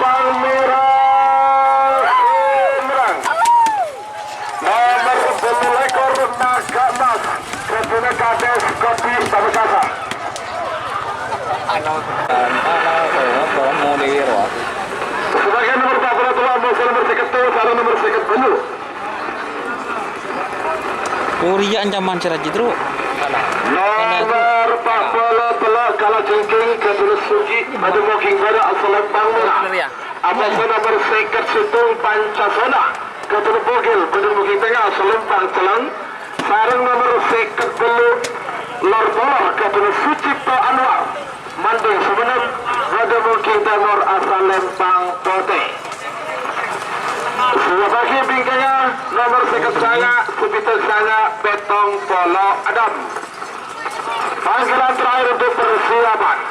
selempang merah menang. Nomor 10 ekor naga emas Ketua Kades Kopi Pamekasan. Sebagai nomor 42 musuh nomor 1 sarung nomor 10. Korea ancaman cerah jitru. Nomor 40 Kalajengking Ketua Suci Majemuking pada selempang merah. Abasa nomor 1 Situng Pancasona Ketua Bogil Majemuking tengah selempang celang. Sarung nomor 10 Lor Bolor Ketua Sucipto Anwar Manding Semenep Majemuking Timur asal lempang Pote. Sebagai bingkainya nomor 1 sanga Subito sanga Betong Polo Adam. Panggilan terakhir untuk persiapan.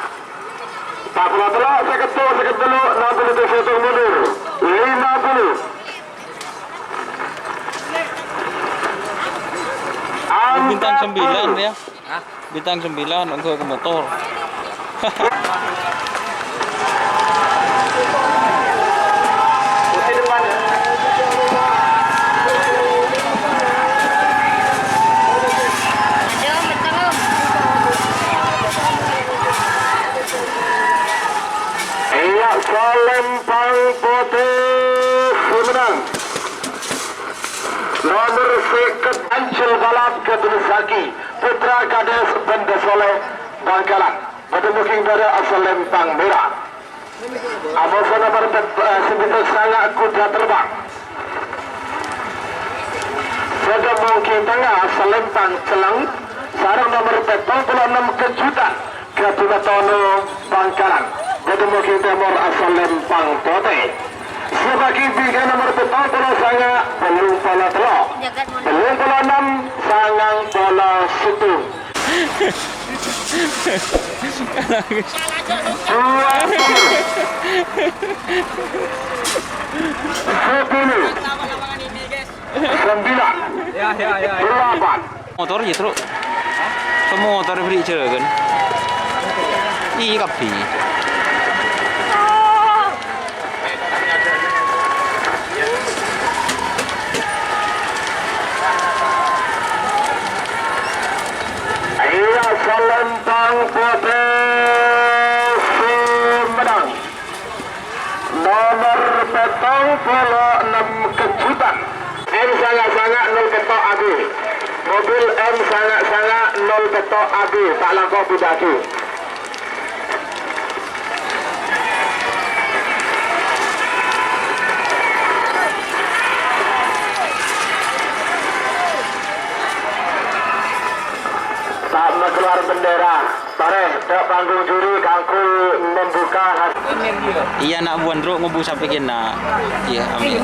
Tak pula seket dulu 60 detik mundur 50. Bintang 9 ya. Bintang 9 untuk ke motor. Selempang putih menang. Nomor 1 Ancil Balap Ketulisaki Putra Kades Benda Soleh Bangkalan Majemuking pada asal lempang merah. Abasa nomor 9 sangat kuda terbang Majemuking tengah asal lempang celang. Sarang nomor 46 kejutan Ketua Tono Bangkalan Majemuking Timur asal lempang Pote. Sebagai bingkai nomor 40 sanga belum pola telok. Belum pola 6 sangang pola situng. 8 Motor jitru. Semua motor beri cerah kan. Iya kapi. Selempang putih menang. Nomor 46 kejutan M sangat-sangat 0 petok AB. Mobil M sangat-sangat 0 petok AB. Tak langkau budaki. Sama keluar bendera. Sore, dek panggung juri kangku membuka Iya nak buan truk ngobu sampai kena. Iya ambil.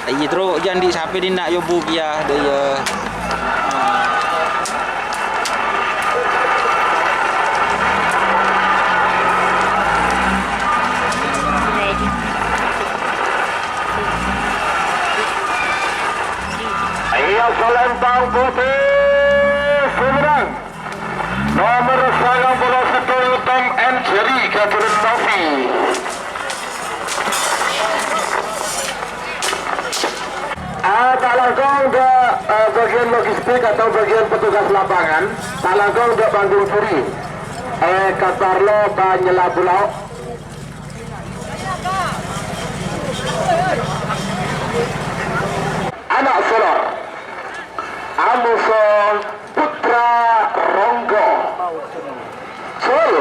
Iya truk jangan di sampai di nak yobu kia dia. Iya selempang putih menang. Nomor 91 Tom and Jerry Kerapan Sapi. Tak langsung ke bagian logistik atau bagian petugas lapangan. Tak langsung ke panggung juri. Katarlo Banyela Pulau. Anak Solor Amuso Putra Ronggo Sol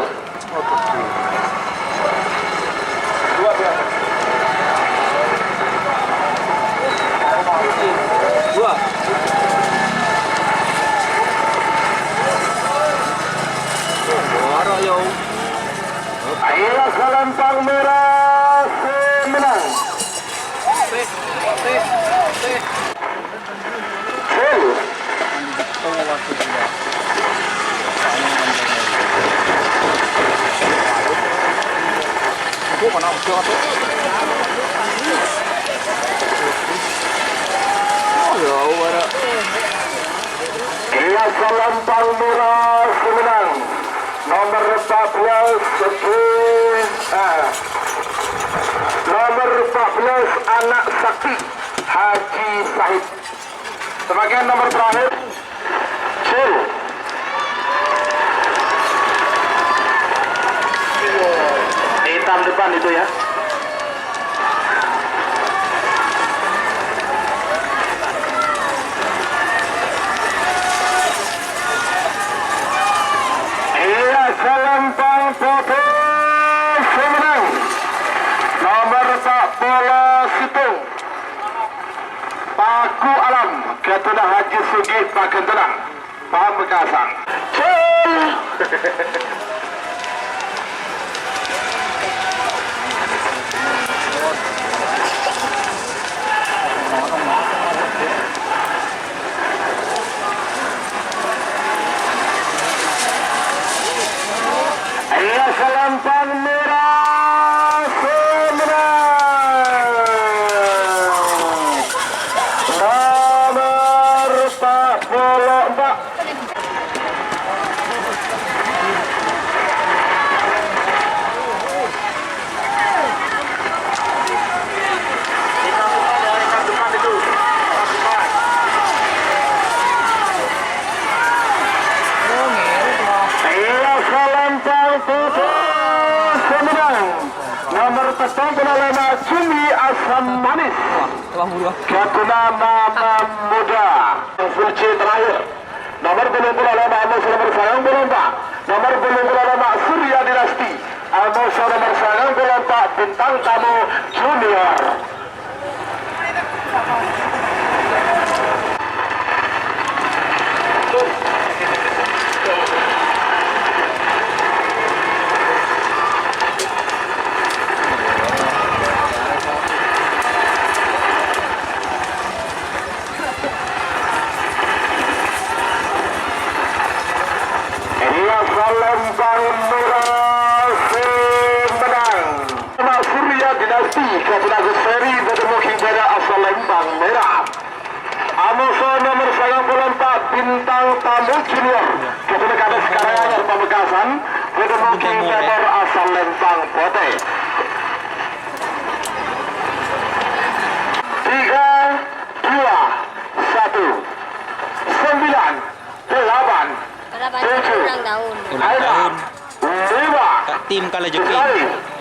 Dua. Ayo selempang merah menang. Ia selempang merah menang. Nomor 14 Seki anak sakti Haji Sahid. Sebagai nomor terakhir Cil. Hitam depan itu ya. Iya, selempang foto semenang nomor 40 Situng Paku Alam Ketua Haji Sugi Pakentenang Pamekasan. Iya, selempang merah semenang nomor 44 nomor 45 Cumi Asemanis Ketua Mama Muda Suci terakhir nomor 25 Amos nomor sayang Perempat nomor 25 Surya Dinasti Amos nomor sayang Perempat bintang tamu junior. Selempang merah semenang Nama Surya Dinasti Ketua Guseri Berdemuking pada Selempang merah Amuso nomor 94 bintang tamu junior Ketua Kades Karanganyar Pamekasan Berdemuking nomor Selempang putih 3, 2, 1 9, 8 ulang tahun. Kak tim Kalajengking.